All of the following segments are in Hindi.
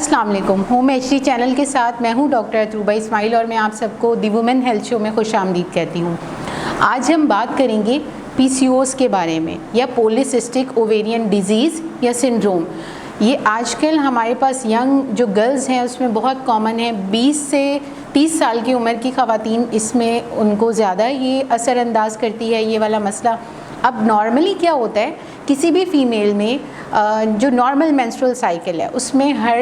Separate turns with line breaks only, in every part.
अस्सलाम वालेकुम। होम एचडी चैनल के साथ मैं हूं डॉक्टर अतरूबा इस्माइल और मैं आप सबको दी वुमेन हेल्थ शो में खुशामदीद कहती हूं। आज हम बात करेंगे पीसीओएस के बारे में या पॉलीसिस्टिक ओवेरियन डिजीज़ या सिंड्रोम। ये आजकल हमारे पास यंग जो गर्ल्स हैं उसमें बहुत कॉमन है। 20 से 30 साल की उम्र की ख़वातीन इसमें उनको ज़्यादा ये असरअंदाज करती है ये वाला मसला। अब नॉर्मली क्या होता है, किसी भी फीमेल में जो नॉर्मल मेंस्ट्रुअल साइकिल है उसमें हर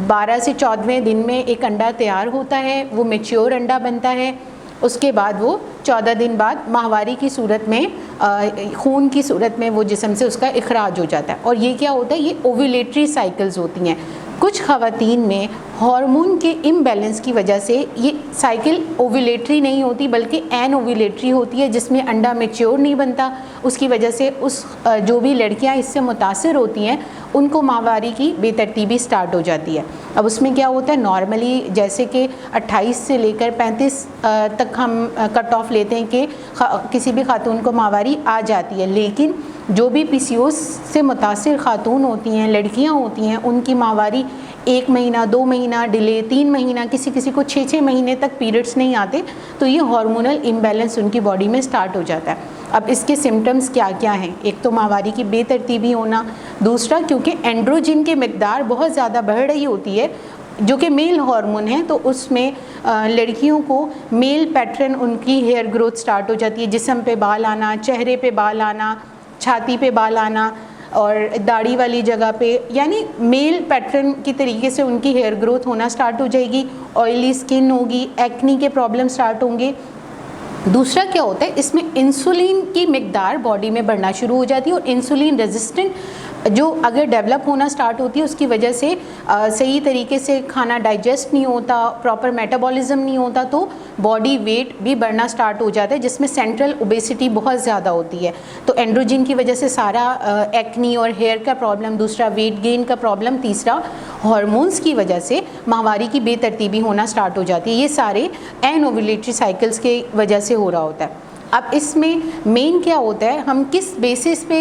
12 से 14वें दिन में एक अंडा तैयार होता है, वो मैच्योर अंडा बनता है। उसके बाद वो 14 दिन बाद माहवारी की सूरत में खून की सूरत में वो जिस्म से उसका इखराज हो जाता है। और ये क्या होता है, ये ओव्यूलेटरी साइकिल्स होती हैं। कुछ ख़वातीन में हार्मोन के इम्बैलेंस की वजह से ये साइकिल ओव्यूलेटरी नहीं होती बल्कि एन ओव्यूलेटरी होती है, जिसमें अंडा मैच्योर नहीं बनता। उसकी वजह से उस जो भी लड़कियां इससे मुतासिर होती हैं उनको माहवारी की बेतरतीबी स्टार्ट हो जाती है। अब उसमें क्या होता है, नॉर्मली जैसे कि 28 से लेकर 35 तक हम कट ऑफ लेते हैं कि किसी भी खातून को माहवारी आ जाती है। लेकिन जो भी पीसीओएस से मुतासिर खातून होती हैं, लड़कियां होती हैं, उनकी माहवारी 1 महीना 2 महीना डिले, 3 महीना, किसी किसी को 6 महीने तक पीरियड्स नहीं आते, तो ये हार्मोनल इम्बैलेंस उनकी बॉडी में स्टार्ट हो जाता है। अब इसके सिम्टम्स क्या क्या हैं? एक तो माहवारी की बेतरतीबी होना, दूसरा क्योंकि एंड्रोजिन की मिकदार बहुत ज़्यादा बढ़ रही होती है जो कि मेल हार्मोन है, तो उसमें लड़कियों को मेल पैटर्न उनकी हेयर ग्रोथ स्टार्ट हो जाती है। जिस्म पे बाल आना, चेहरे पे बाल आना, छाती पे बाल आना और दाढ़ी वाली जगह पे, यानी मेल पैटर्न की तरीके से उनकी हेयर ग्रोथ होना स्टार्ट हो जाएगी। ऑयली स्किन होगी, एक्नी के प्रॉब्लम स्टार्ट होंगे। दूसरा क्या होता है, इसमें इंसुलिन की मिकदार बॉडी में बढ़ना शुरू हो जाती है और इंसुलिन रेजिस्टेंट जो अगर डेवलप होना स्टार्ट होती है उसकी वजह से सही तरीके से खाना डाइजेस्ट नहीं होता, प्रॉपर मेटाबॉलिज्म नहीं होता, तो बॉडी वेट भी बढ़ना स्टार्ट हो जाता है, जिसमें सेंट्रल ओबेसिटी बहुत ज़्यादा होती है। तो एंड्रोजिन की वजह से सारा एक्नी और हेयर का प्रॉब्लम, दूसरा वेट गेन का प्रॉब्लम, तीसरा हार्मोन्स की वजह से माहवारी की बेतरतीबी होना स्टार्ट हो जाती है। ये सारे एन ओव्यूलेटरी साइकिल्स के वजह से हो रहा होता है। अब इसमें मेन क्या होता है, हम किस बेसिस पे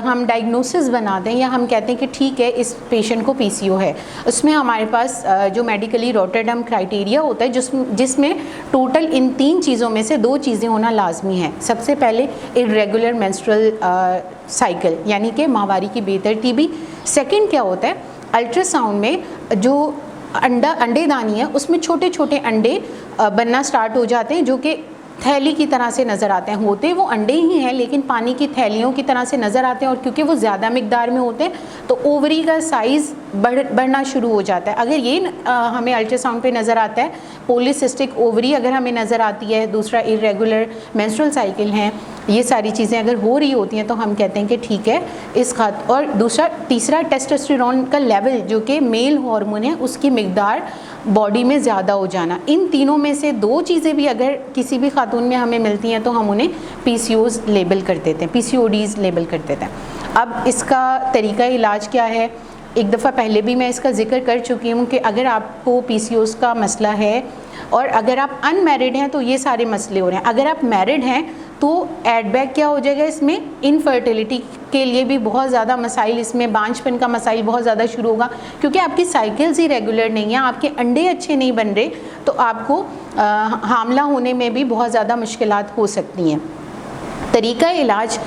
हम डायग्नोसिस बनाते हैं या हम कहते हैं कि ठीक है इस पेशेंट को पीसीओ है। उसमें हमारे पास जो मेडिकली रॉटरडम क्राइटेरिया होता है जिसमें टोटल इन 3 चीज़ों में से 2 चीज़ें होना लाजमी है। सबसे पहले इर्रेगुलर मेंस्ट्रुअल साइकिल यानी कि माहवारी की बेतरतीबी। सेकेंड क्या होता है, अल्ट्रासाउंड में जो अंडेदानी है उसमें छोटे छोटे अंडे बनना स्टार्ट हो जाते हैं जो कि थैली की तरह से नज़र आते हैं। होते वो अंडे ही हैं लेकिन पानी की थैलियों की तरह से नज़र आते हैं, और क्योंकि वो ज़्यादा मिकदार में होते हैं तो ओवरी का साइज़ बढ़ना शुरू हो जाता है। अगर ये हमें अल्ट्रासाउंड पे नज़र आता है, पॉलीसिस्टिक ओवरी अगर हमें नज़र आती है, दूसरा इर्रेगुलर मेंस्ट्रुअल साइकिल हैं, ये सारी चीज़ें अगर हो रही होती हैं तो हम कहते हैं कि ठीक है इस खात। और तीसरा टेस्टोस्टेरोन का लेवल जो कि मेल हार्मोन है उसकी मिकदार बॉडी में ज़्यादा हो जाना। इन तीनों में से 2 चीज़ें भी अगर किसी भी खातून में हमें मिलती हैं तो हम उन्हें पीसीओएस लेबल कर देते हैं, पीसीओडीज़ लेबल कर देते हैं। अब इसका तरीका इलाज क्या है, एक दफ़ा पहले भी मैं इसका जिक्र कर चुकी हूँ कि अगर आपको पीसीओएस का मसला है और अगर आप अनमैरिड हैं तो ये सारे मसले हो रहे हैं। अगर आप मैरिड हैं तो एडबैक क्या हो जाएगा, इसमें इनफर्टिलिटी के लिए भी बहुत ज़्यादा मसाइल, इसमें बांझपन का मसाइल बहुत ज़्यादा शुरू होगा क्योंकि आपकी साइकिल्स ही रेगुलर नहीं है, आपके अंडे अच्छे नहीं बन रहे, तो आपको हामला होने में भी बहुत ज़्यादा मुश्किलात हो सकती हैं। तरीका इलाज,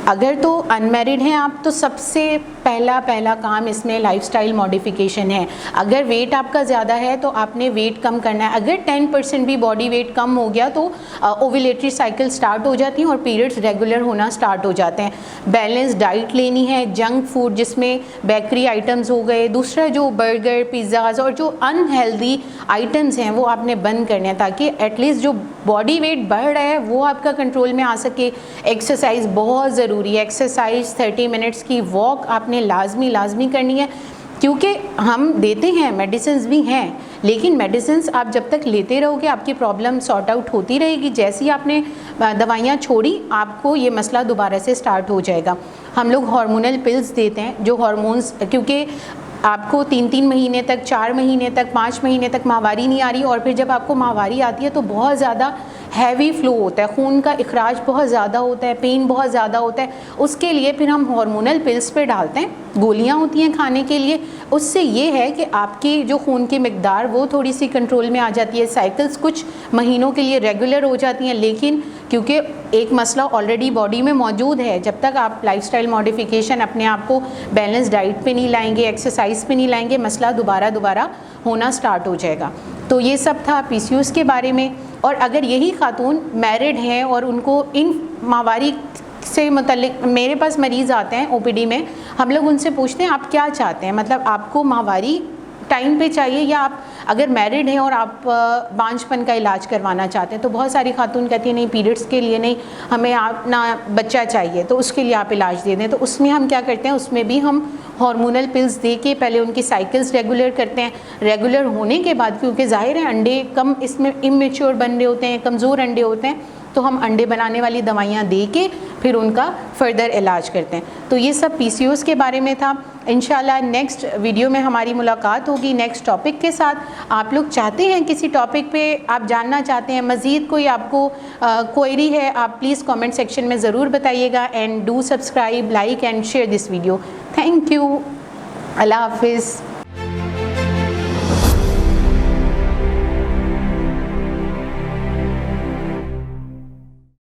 अगर तो अनमैरिड हैं आप तो सबसे पहला काम इसमें लाइफस्टाइल मॉडिफिकेशन है। अगर वेट आपका ज़्यादा है तो आपने वेट कम करना है। अगर 10% भी बॉडी वेट कम हो गया तो ओव्यूलेटरी साइकिल स्टार्ट हो जाती हैं और पीरियड्स रेगुलर होना स्टार्ट हो जाते हैं। बैलेंस डाइट लेनी है, जंक फूड जिसमें बेकरी आइटम्स हो गए, दूसरा जो बर्गर पिज़्ज़ाज़ और जो अनहेल्दी आइटम्स हैं वो आपने बंद करने हैं ताकि एटलीस्ट जो बॉडी वेट बढ़ रहा है वो आपका कंट्रोल में आ सके। एक्सरसाइज बहुत ज़रूरी है, एक्सरसाइज 30 मिनट्स की वॉक आपने लाजमी करनी है क्योंकि हम देते हैं मेडिसिन्स भी हैं, लेकिन मेडिसिन्स आप जब तक लेते रहोगे आपकी प्रॉब्लम सॉर्ट आउट होती रहेगी। जैसे ही आपने दवाइयाँ छोड़ी आपको ये मसला दोबारा से स्टार्ट हो जाएगा। हम लोग हार्मोनल पिल्स देते हैं जो हार्मोन्स, क्योंकि आपको 3-3 महीने तक, 4 महीने तक, 5 महीने तक माहवारी नहीं आ रही और फिर जब आपको माहवारी आती है तो बहुत ज़्यादा हैवी फ्लो होता है, खून का इखराज बहुत ज़्यादा होता है, पेन बहुत ज़्यादा होता है, उसके लिए फिर हम हार्मोनल पिल्स पे डालते हैं, गोलियां होती हैं खाने के लिए। उससे ये है कि आपकी जो खून की मिकदार वो थोड़ी सी कंट्रोल में आ जाती है, साइकिल्स कुछ महीनों के लिए रेगुलर हो जाती हैं। लेकिन क्योंकि एक मसला ऑलरेडी बॉडी में मौजूद है, जब तक आप लाइफस्टाइल मॉडिफिकेशन अपने आप को बैलेंस डाइट पे नहीं लाएंगे, एक्सरसाइज पे नहीं लाएंगे, मसला दोबारा होना स्टार्ट हो जाएगा। तो ये सब था PCOS के बारे में। और अगर यही खातून मैरिड हैं और उनको इन माहवारी से मतलब, मेरे पास मरीज़ आते हैं OPD में, हम लोग उनसे पूछते हैं आप क्या चाहते हैं, मतलब आपको माहवारी टाइम पे चाहिए या आप अगर मैरिड हैं और आप बांझपन का इलाज करवाना चाहते हैं। तो बहुत सारी खातून कहती हैं नहीं पीरियड्स के लिए नहीं, हमें अपना बच्चा चाहिए तो उसके लिए आप इलाज दे दें। तो उसमें हम क्या करते हैं, उसमें भी हम हार्मोनल पिल्स दे के पहले उनकी साइकिल्स रेगुलर करते हैं। रेगुलर होने के बाद, क्योंकि ज़ाहिर है अंडे कम इसमें इमेच्योर बन रहे होते हैं, कमज़ोर अंडे होते हैं, तो हम अंडे बनाने वाली दवाइयाँ दे के फिर उनका फर्दर इलाज करते हैं। तो ये सब PCOS के बारे में था। इंशाल्लाह नेक्स्ट वीडियो में हमारी मुलाकात होगी नेक्स्ट टॉपिक के साथ। आप लोग चाहते हैं किसी टॉपिक पे आप जानना चाहते हैं, मज़ीद कोई आपको क्वेरी है, आप प्लीज़ कमेंट सेक्शन में ज़रूर बताइएगा। And do subscribe, like and share this video. Thank you. Allah हाफिज़।